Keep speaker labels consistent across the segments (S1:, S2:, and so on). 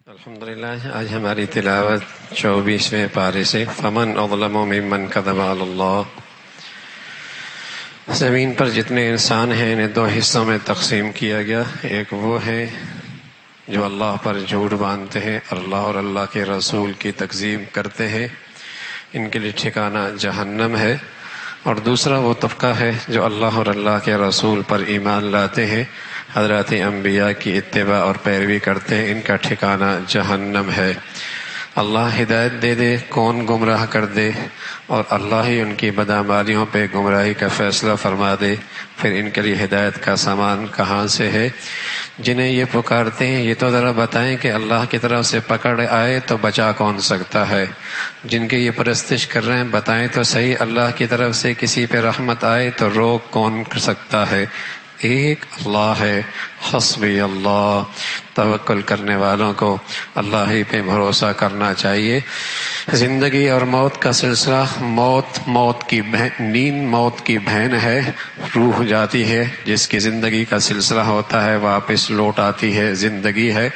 S1: الحمدللہ آج ہماری تلاوت 24ویں پارے سے فمن اظلم ممن کذب علی اللہ۔ زمین پر جتنے انسان ہیں انہیں دو حصوں میں تقسیم کیا گیا۔ ایک وہ ہے جو اللہ پر جھوٹ باندھتے ہیں، اللہ اور اللہ کے رسول کی تکذیب کرتے ہیں، ان کے لیے ٹھکانہ جہنم ہے۔ اور دوسرا وہ طبقہ ہے جو اللہ اور اللہ کے رسول پر ایمان لاتے ہیں، حضرات انبیاء کی اتباع اور پیروی کرتے ہیں، ان کا ٹھکانہ جہنم ہے۔ اللہ ہدایت دے دے، کون گمراہ کر دے، اور اللہ ہی ان کی بدعمالیوں پہ گمراہی کا فیصلہ فرما دے، پھر ان کے لیے ہدایت کا سامان کہاں سے ہے؟ جنہیں یہ پکارتے ہیں یہ تو ذرا بتائیں کہ اللہ کی طرف سے پکڑ آئے تو بچا کون سکتا ہے؟ جن کی یہ پرستش کر رہے ہیں بتائیں تو صحیح، اللہ کی طرف سے کسی پہ رحمت آئے تو روک کون کر سکتا ہے؟ ایک اللہ ہے، حسبی اللہ۔ توکل کرنے والوں کو اللہ ہی پہ بھروسہ کرنا چاہیے۔ زندگی اور موت کا سلسلہ، موت کی نیند موت کی بہن ہے، روح جاتی ہے، جس کی زندگی کا سلسلہ ہوتا ہے واپس لوٹ آتی ہے، زندگی ہے۔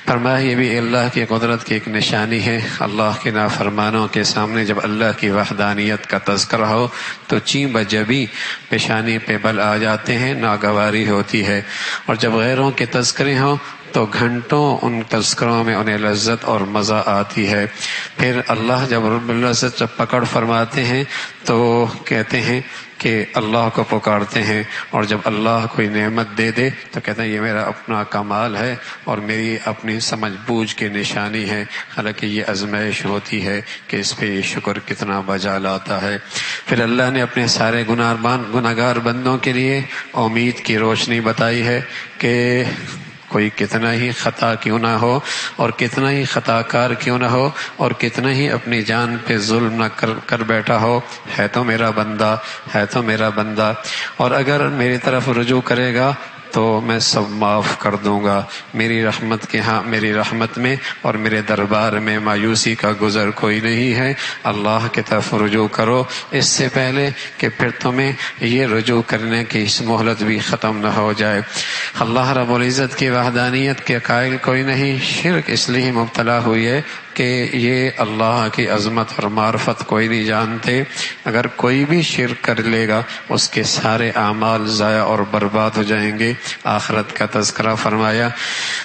S1: فرمایا یہ بھی اللہ کی قدرت کی ایک نشانی ہے۔ اللہ کے نافرمانوں کے سامنے جب اللہ کی وحدانیت کا تذکرہ ہو تو چیں بجبی پیشانی پہ بل آ جاتے ہیں، ناگواری ہوتی ہے، اور جب غیروں کے تذکرے ہوں تو گھنٹوں ان تذکروں میں انہیں لذت اور مزہ آتی ہے۔ پھر اللہ جب رب العزت جب پکڑ فرماتے ہیں تو کہتے ہیں کہ اللہ کو پکارتے ہیں، اور جب اللہ کوئی نعمت دے دے تو کہتے ہیں یہ میرا اپنا کمال ہے اور میری اپنی سمجھ بوجھ کی نشانی ہے، حالانکہ یہ آزمائش ہوتی ہے کہ اس پہ یہ شکر کتنا بجا لاتا ہے۔ پھر اللہ نے اپنے سارے گناہگار بندوں کے لیے امید کی روشنی بتائی ہے کہ کوئی کتنا ہی خطا کیوں نہ ہو، اور کتنا ہی خطا کار کیوں نہ ہو، اور کتنا ہی اپنی جان پہ ظلم نہ کر بیٹھا ہو، ہے تو میرا بندہ، اور اگر میری طرف رجوع کرے گا تو میں سب معاف کر دوں گا۔ میری رحمت میں اور میرے دربار میں مایوسی کا گزر کوئی نہیں ہے۔ اللہ کی طرف رجوع کرو اس سے پہلے کہ پھر تمہیں یہ رجوع کرنے کی اس مہلت بھی ختم نہ ہو جائے۔ اللہ رب العزت کی وحدانیت کے قائل کوئی نہیں۔ شرک اس لیے مبتلا ہوئی ہے کہ یہ اللہ کی عظمت اور معرفت کوئی نہیں جانتے۔ اگر کوئی بھی شرک کر لے گا اس کے سارے اعمال ضائع اور برباد ہو جائیں گے۔ آخرت کا تذکرہ فرمایا،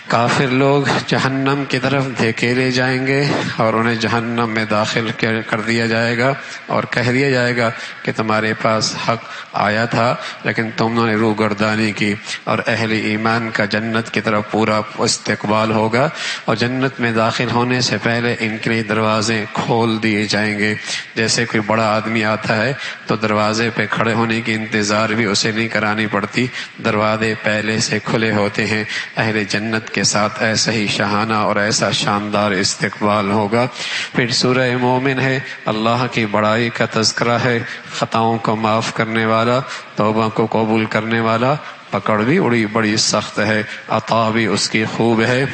S1: کافر لوگ جہنم کی طرف دھکیلے جائیں گے اور انہیں جہنم میں داخل کر دیا جائے گا، اور کہہ دیا جائے گا کہ تمہارے پاس حق آیا تھا لیکن تم نے روگردانی کی، اور اہل ایمان کا جنت کی طرف پورا استقبال ہوگا، اور جنت میں داخل ہونے سے پہلے ان کے لیے دروازے کھول دیے جائیں گے۔ جیسے کوئی بڑا آدمی آتا ہے تو دروازے پہ کھڑے ہونے کی انتظار بھی اسے نہیں کرانی پڑتی، دروازے پہلے سے کھلے ہوتے ہیں۔ اہل جنت کے ساتھ ایسا ہی شاہانہ اور ایسا شاندار استقبال ہوگا۔ پھر سورہ مومن ہے، اللہ کی بڑائی کا تذکرہ ہے، خطاؤں کو معاف کرنے والا، توبہ کو قبول کرنے والا، پکڑ بھی بڑی سخت ہے، عطا بھی اس کی خوب ہے۔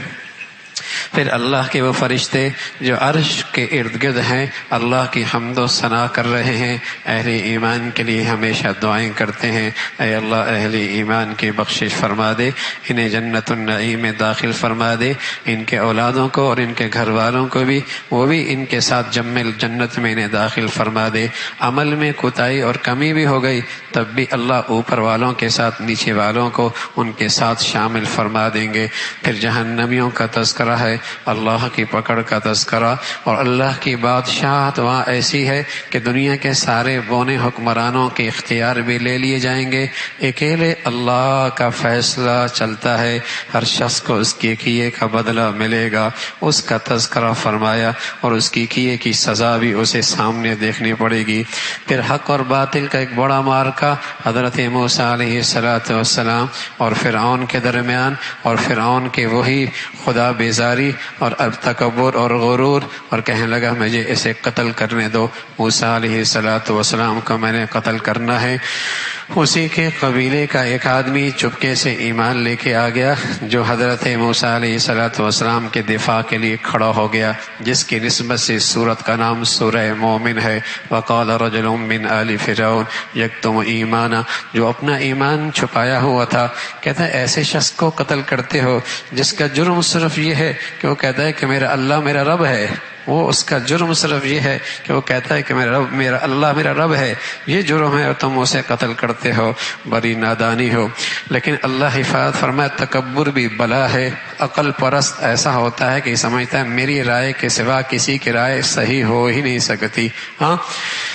S1: پھر اللہ کے وہ فرشتے جو عرش کے ارد گرد ہیں اللہ کی حمد و ثنا کر رہے ہیں، اہل ایمان کے لیے ہمیشہ دعائیں کرتے ہیں، اے اللہ اہل ایمان کی بخشش فرما دے، انہیں جنت النعیم میں داخل فرما دے، ان کے اولادوں کو اور ان کے گھر والوں کو بھی، وہ بھی ان کے ساتھ جمل جنت میں انہیں داخل فرما دے۔ عمل میں کوتاہی اور کمی بھی ہو گئی تب بھی اللہ اوپر والوں کے ساتھ نیچے والوں کو ان کے ساتھ شامل فرما دیں گے۔ پھر جہنمیوں کا تذکرہ ہے، اللہ کی پکڑ کا تذکرہ، اور اللہ کی بادشاہت وہاں ایسی ہے کہ دنیا کے سارے بونے حکمرانوں کے اختیار بھی لے لیے جائیں گے، اکیلے اللہ کا فیصلہ چلتا ہے، ہر شخص کو اس کے کیے کا بدلہ ملے گا، اس کا تذکرہ فرمایا، اور اس کی کیے کی سزا بھی اسے سامنے دیکھنی پڑے گی۔ پھر حق اور باطل کا ایک بڑا معرکہ حضرت موسیٰ علیہ السلام اور فرعون کے درمیان، اور فرعون کے وہی خدا بیزاری اور اب تکبر اور غرور، اور کہنے لگا مجھے اسے قتل کرنے دو، موسیٰ علیہ السلام کو میں نے قتل کرنا ہے۔ اسی کے قبیلے کا ایک آدمی چپکے سے ایمان لے کے آ گیا جو حضرت موسیٰ علیہ السلام کے دفاع کے لیے کھڑا ہو گیا، جس کی نسبت سے سورت کا نام سورہ مومن ہے۔ وقال رجل من آل فرعون یکتم ایمانا، جو اپنا ایمان چھپایا ہوا تھا، کہتا ہے ایسے شخص کو قتل کرتے ہو جس کا جرم صرف یہ ہے کہ وہ کہتا ہے کہ میرا اللہ میرا رب ہے، وہ اس کا جرم صرف یہ ہے کہ وہ کہتا ہے کہ میرا اللہ میرا رب ہے، یہ جرم ہے اور تم اسے قتل کرتے ہو، بڑی نادانی ہو۔ لیکن اللہ حفاظت فرمائے تکبر بھی بلا ہے۔ عقل پرست ایسا ہوتا ہے کہ سمجھتا ہے میری رائے کے سوا کسی کی رائے صحیح ہو ہی نہیں سکتی۔ ہاں،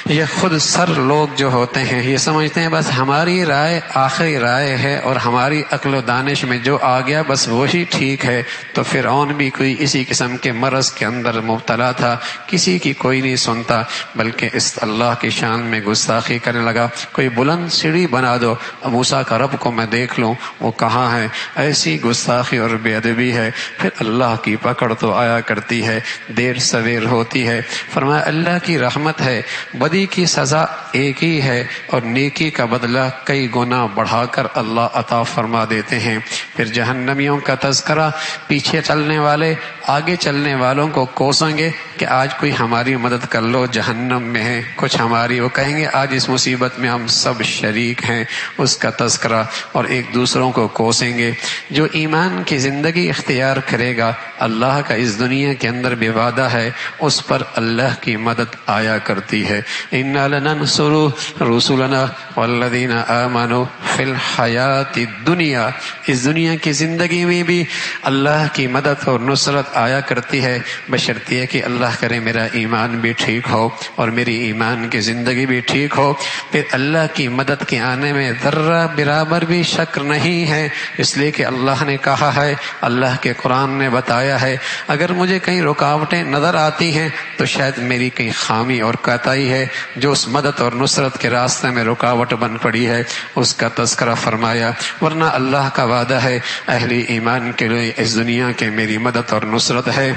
S1: یہ خود سر لوگ جو ہوتے ہیں یہ سمجھتے ہیں بس ہماری رائے آخری رائے ہے اور ہماری عقل و دانش میں جو آ گیا بس وہی ٹھیک ہے۔ تو فرعون بھی کوئی اسی قسم کے مرض کے اندر مبتلا تھا، کسی کی کوئی نہیں سنتا بلکہ اس اللہ کی شان میں گستاخی کرنے لگا۔ کوئی بلند سیڑھی بنا دو، موسیٰ کا رب کو میں دیکھ لوں وہ کہاں ہے، ایسی گستاخی اور بے ادبی ہے۔ پھر اللہ کی پکڑ تو آیا کرتی ہے، دیر سویر ہوتی ہے۔ فرمایا اللہ کی رحمت ہے، بدی کی سزا ایک ہی ہے اور نیکی کا بدلہ کئی گنا بڑھا کر اللہ عطا فرما دیتے ہیں۔ پھر جہنمیوں کا تذکرہ، پیچھے چلنے والے آگے چلنے والوں کو کوسیں گے کہ آج کوئی ہماری مدد کر لو، جہنم میں ہیں کچھ ہماری، وہ کہیں گے آج اس مصیبت میں ہم سب شریک ہیں، اس کا تذکرہ، اور ایک دوسروں کو کوسیں گے۔ جو ایمان کی زندگی اختیار کرے گا، اللہ کا اس دنیا کے اندر بھی وعدہ ہے، اس پر اللہ کی مدد آیا کرتی ہے۔ اِنَّا لَنَنصُرُ رُسُلَنَا وَالَّذِينَ آمَنُوا فِي الْحَيَاةِ الدُّنْيَا، اس دنیا کی زندگی میں بھی اللہ کی مدد اور نصرت آیا کرتی ہے، بشرط یہ کہ اللہ کرے میرا ایمان بھی ٹھیک ہو اور میری ایمان کی زندگی بھی ٹھیک ہو۔ پھر اللہ کی مدد کے آنے میں ذرہ برابر بھی شک نہیں ہے، اس لیے کہ اللہ نے کہا ہے، اللہ کے قرآن نے بتایا ہے، اگر مجھے کہیں رکاوٹیں نظر آتی ہیں تو شاید میری کہیں خامی اور کوتاہی ہے جو اس مدد اور نصرت کے راستے میں رکاوٹ بن پڑی ہے، اس کا تذکرہ فرمایا۔ ورنہ اللہ کا وعدہ ہے اہل ایمان کے لیے اس دنیا کے میری مدد اور نصرت ہے۔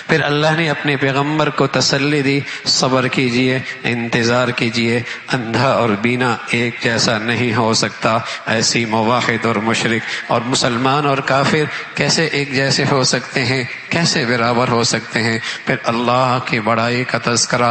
S1: پھر اللہ نے اپنے پیغمبر کو تسلی دی، صبر کیجئے، انتظار کیجئے، اندھا اور بینا ایک جیسا نہیں ہو سکتا۔ ایسی موحد اور مشرک اور مسلمان اور کافر کیسے ایک جیسے ہو سکتے ہیں، کیسے برابر ہو سکتے ہیں؟ پھر اللہ کی بڑائی کا تذکرہ،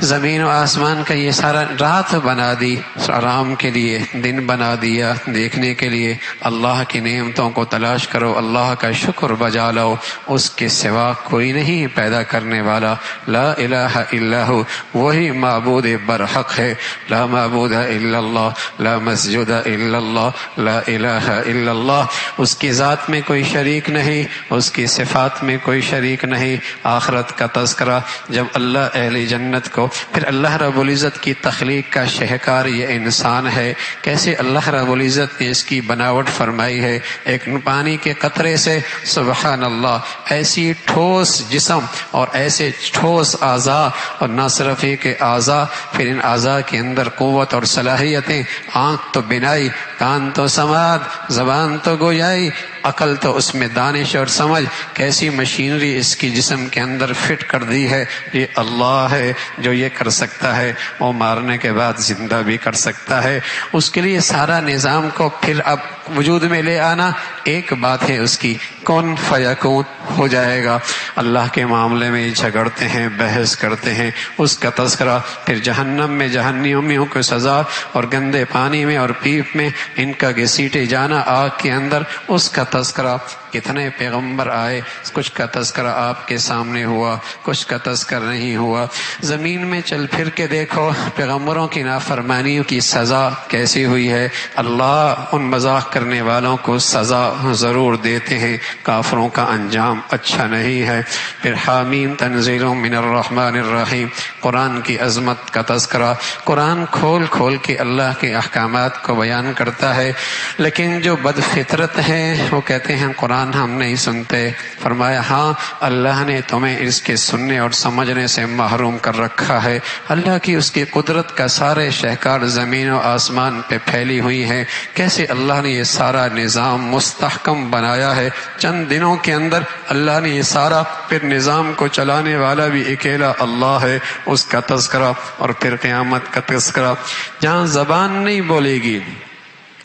S1: زمین و آسمان کا یہ سارا رات بنا دی آرام کے لیے، دن بنا دیا دیکھنے کے لیے۔ اللہ کی نعمتوں کو تلاش کرو، اللہ کا شکر بجا لو، اس کے سوا کوئی نہیں پیدا کرنے والا، لا الہ الا ہو، وہی معبود برحق ہے، لا معبود الا اللہ، لا مسجود الا اللہ، لا الہ الا اللہ۔ اس کی ذات میں کوئی شریک نہیں، اس کی صفات میں کوئی شریک نہیں۔ آخرت کا تذکرہ، جب اللہ اہل جنت کو، پھر اللہ رب العزت کی تخلیق کا شہکار یہ انسان ہے، کیسے اللہ رب العزت نے اس کی بناوٹ فرمائی ہے، ایک پانی کے قطرے سے، سبحان اللہ، ایسی ٹھوس جسم اور ایسے ٹھوس اعضاء، اور نہ صرف ایک اعضاء، پھر ان اعضاء کے اندر قوت اور صلاحیتیں، آنکھ تو بینائی، کان تو سماعت، زبان تو گویائی، عقل تو اس میں دانش اور سمجھ، کیسی مشینری اس کی جسم کے اندر فٹ کر دی ہے۔ یہ اللہ ہے جو یہ کر سکتا ہے، وہ مارنے کے بعد زندہ بھی کر سکتا ہے۔ اس کے لیے سارا نظام کو پھر اب وجود میں لے آنا ایک بات ہے، اس کی کون فیکون ہو جائے گا۔ اللہ کے معاملے میں جھگڑتے ہیں، بحث کرتے ہیں، اس کا تذکرہ۔ پھر جہنم میں جہنمیوں کو سزا، اور گندے پانی میں اور پیپ میں ان کا گھسیٹے جانا آگ کے اندر، اس کا تذکرہ۔ کتنے پیغمبر آئے، کچھ کا تذکرہ آپ کے سامنے ہوا، کچھ کا تذکرہ نہیں ہوا۔ زمین میں چل پھر کے دیکھو پیغمبروں کی نافرمانیوں کی سزا کیسی ہوئی ہے۔ اللہ ان مذاق کرنے والوں کو سزا ضرور دیتے ہیں، کافروں کا انجام اچھا نہیں ہے۔ پھر حامیم تنزیل من الرحمن الرحیم، قرآن کی عظمت کا تذکرہ۔ قرآن کھول کھول کے اللہ کے احکامات کو بیان کرتا ہے، لیکن جو بد فطرت ہیں وہ کہتے ہیں قرآن قرآن ہم نہیں سنتے؟ فرمایا ہاں، اللہ نے تمہیں اس کے سننے اور سمجھنے سے محروم کر رکھا ہے۔ اللہ کی اس کی قدرت کا سارے شہکار زمین و آسمان پہ پھیلی ہوئی ہیں، کیسے اللہ نے یہ سارا نظام مستحکم بنایا ہے، چند دنوں کے اندر اللہ نے یہ سارا، پھر نظام کو چلانے والا بھی اکیلا اللہ ہے، اس کا تذکرہ، اور پھر قیامت کا تذکرہ۔ جہاں زبان نہیں بولے گی،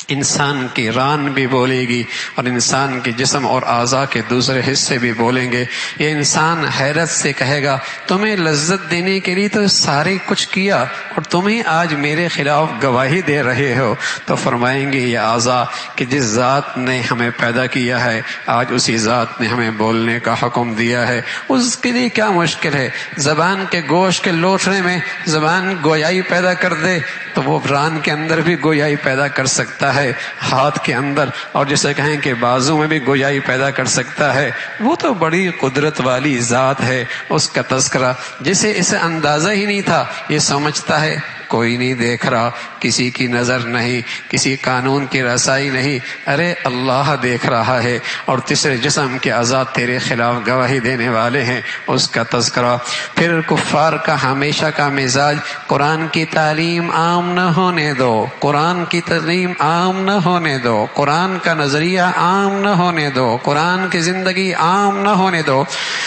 S1: انسان کی ران بھی بولے گی، اور انسان کے جسم اور اعضاء کے دوسرے حصے بھی بولیں گے۔ یہ انسان حیرت سے کہے گا تمہیں لذت دینے کے لیے تو سارے کچھ کیا، اور تمہیں آج میرے خلاف گواہی دے رہے ہو۔ تو فرمائیں گے یہ اعضاء کہ جس ذات نے ہمیں پیدا کیا ہے، آج اسی ذات نے ہمیں بولنے کا حکم دیا ہے، اس کے لیے کیا مشکل ہے؟ زبان کے گوشت کے لوٹنے میں زبان گویائی پیدا کر دے تو وہ ران کے اندر بھی گویائی پیدا کر سکتا ہے، ہاتھ کے اندر، اور جسے کہیں کہ بازو میں بھی گویائی پیدا کر سکتا ہے۔ وہ تو بڑی قدرت والی ذات ہے، اس کا تذکرہ جسے اسے اندازہ ہی نہیں تھا، یہ سمجھتا ہے کوئی نہیں دیکھ رہا، کسی کی نظر نہیں، کسی قانون کی رسائی نہیں، ارے اللہ دیکھ رہا ہے، اور تیسرے جسم کے اعضاء تیرے خلاف گواہی دینے والے ہیں، اس کا تذکرہ۔ پھر کفار کا ہمیشہ کا مزاج قرآن کی تعلیم عام نہ ہونے دو، قرآن کی تعلیم عام نہ ہونے دو، قرآن کا نظریہ عام نہ ہونے دو، قرآن کی زندگی عام نہ ہونے دو۔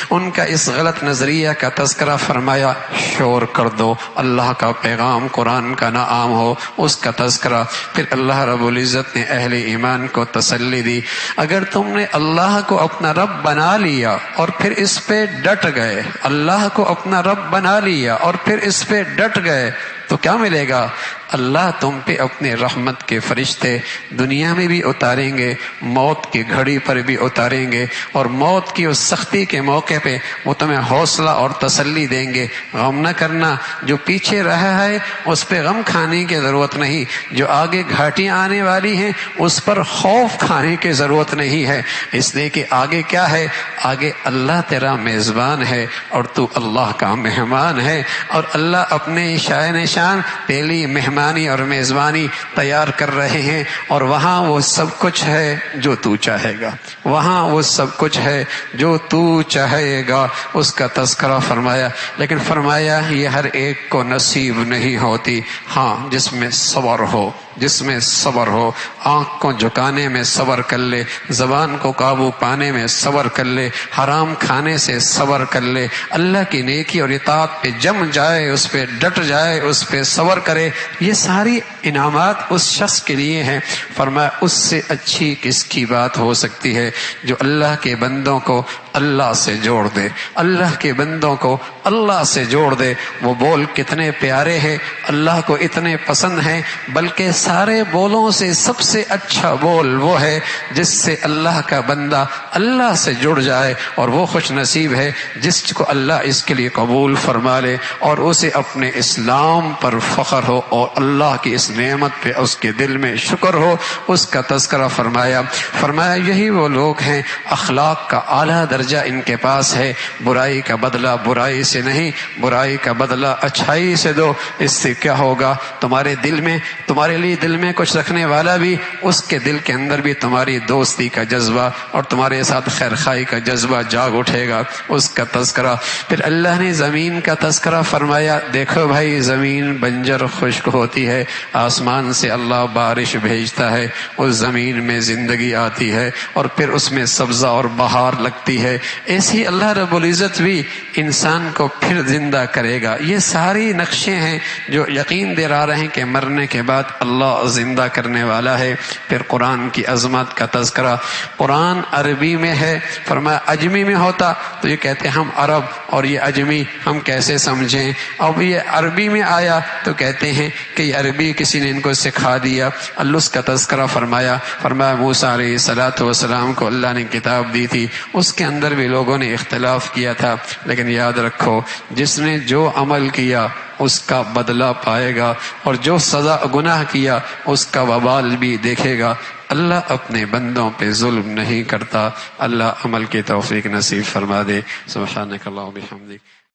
S1: ان کا اس غلط نظریہ کا تذکرہ فرمایا، شور کر دو، اللہ کا پیغام قرآن کا نہ عام ہو، اس کا تذکرہ۔ پھر اللہ رب العزت نے اہل ایمان کو تسلی دی، اگر تم نے اللہ کو اپنا رب بنا لیا اور پھر اس پہ ڈٹ گئے، اللہ کو اپنا رب بنا لیا اور پھر اس پہ ڈٹ گئے تو کیا ملے گا؟ اللہ تم پہ اپنے رحمت کے فرشتے دنیا میں بھی اتاریں گے، موت کی گھڑی پر بھی اتاریں گے، اور موت کی اس سختی کے موقع پہ وہ تمہیں حوصلہ اور تسلی دیں گے۔ غم نہ کرنا، جو پیچھے رہا ہے اس پہ غم کھانے کی ضرورت نہیں، جو آگے گھاٹیاں آنے والی ہیں اس پر خوف کھانے کی ضرورت نہیں ہے، اس لیے کہ آگے کیا ہے؟ آگے اللہ تیرا میزبان ہے اور تو اللہ کا مہمان ہے، اور اللہ اپنے شائع نشان تیری مہمانی اور میزبانی تیار کر رہے ہیں، اور وہاں وہ سب کچھ ہے جو تو چاہے گا، وہاں وہ سب کچھ ہے جو تو چاہے گا، اس کا تذکرہ فرمایا۔ لیکن فرمایا یہ ہر ایک کو نصیب نہیں ہوتی، ہاں جس میں صبر ہو، جس میں صبر ہو، آنکھ کو جھکانے میں صبر کر لے، زبان کو قابو پانے میں صبر کر لے، حرام کھانے سے صبر کر لے، اللہ کی نیکی اور اطاعت پہ جم جائے، اس پہ ڈٹ جائے، اس پہ صبر کرے، یہ ساری انعامات اس شخص کے لیے ہیں۔ فرمایا اس سے اچھی کس کی بات ہو سکتی ہے جو اللہ کے بندوں کو اللہ سے جوڑ دے، اللہ کے بندوں کو اللہ سے جوڑ دے۔ وہ بول کتنے پیارے ہیں، اللہ کو اتنے پسند ہیں، بلکہ سارے بولوں سے سب سے اچھا بول وہ ہے جس سے اللہ کا بندہ اللہ سے جڑ جائے، اور وہ خوش نصیب ہے جس کو اللہ اس کے لیے قبول فرما لے اور اسے اپنے اسلام پر فخر ہو اور اللہ کی اس نعمت پہ اس کے دل میں شکر ہو، اس کا تذکرہ فرمایا۔ فرمایا یہی وہ لوگ ہیں اخلاق کا اعلیٰ درجہ ان کے پاس ہے، برائی کا بدلہ برائی سے نہیں، برائی کا بدلہ اچھائی سے دو۔ اس سے کیا ہوگا؟ تمہارے دل میں، تمہارے لیے دل میں کچھ رکھنے والا بھی، اس کے دل کے اندر بھی تمہاری دوستی کا جذبہ اور تمہارے ساتھ خیر خائی کا جذبہ جاگ اٹھے گا، اس کا تذکرہ۔ پھر اللہ نے زمین کا تذکرہ فرمایا، دیکھو بھائی زمین بنجر خشک ہوتی ہے، آسمان سے اللہ بارش بھیجتا ہے، اس زمین میں زندگی آتی ہے اور پھر اس میں سبزہ اور بہار لگتی ہے، ایسی اللہ رب العزت بھی انسان کو پھر زندہ کرے گا۔ یہ ساری نقشے ہیں جو یقین دلا رہے ہیں کہ مرنے کے بعد اللہ زندہ کرنے والا ہے۔ پھر قرآن کی عظمت کا تذکرہ، قرآن عربی میں ہے، فرمایا اجمی میں ہوتا تو یہ کہتے ہم عرب اور یہ اجمی ہم کیسے سمجھیں، اب یہ عربی میں آیا تو کہتے ہیں کہ یہ عربی کسی نے ان کو سکھا دیا۔ اللہ اس کا تذکرہ فرمایا، فرمایا موسیٰ علیہ السلام کو اللہ نے کتاب دی تھی، اس کے اندر بھی لوگوں نے اختلاف کیا تھا، لیکن یاد رکھو جس نے جو عمل کیا اس کا بدلہ پائے گا، اور جو سزا گناہ کیا اس کا وبال بھی دیکھے گا۔ اللہ اپنے بندوں پہ ظلم نہیں کرتا۔ اللہ عمل کی توفیق نصیب فرما دے۔ سبحانک اللہم و بحمدک۔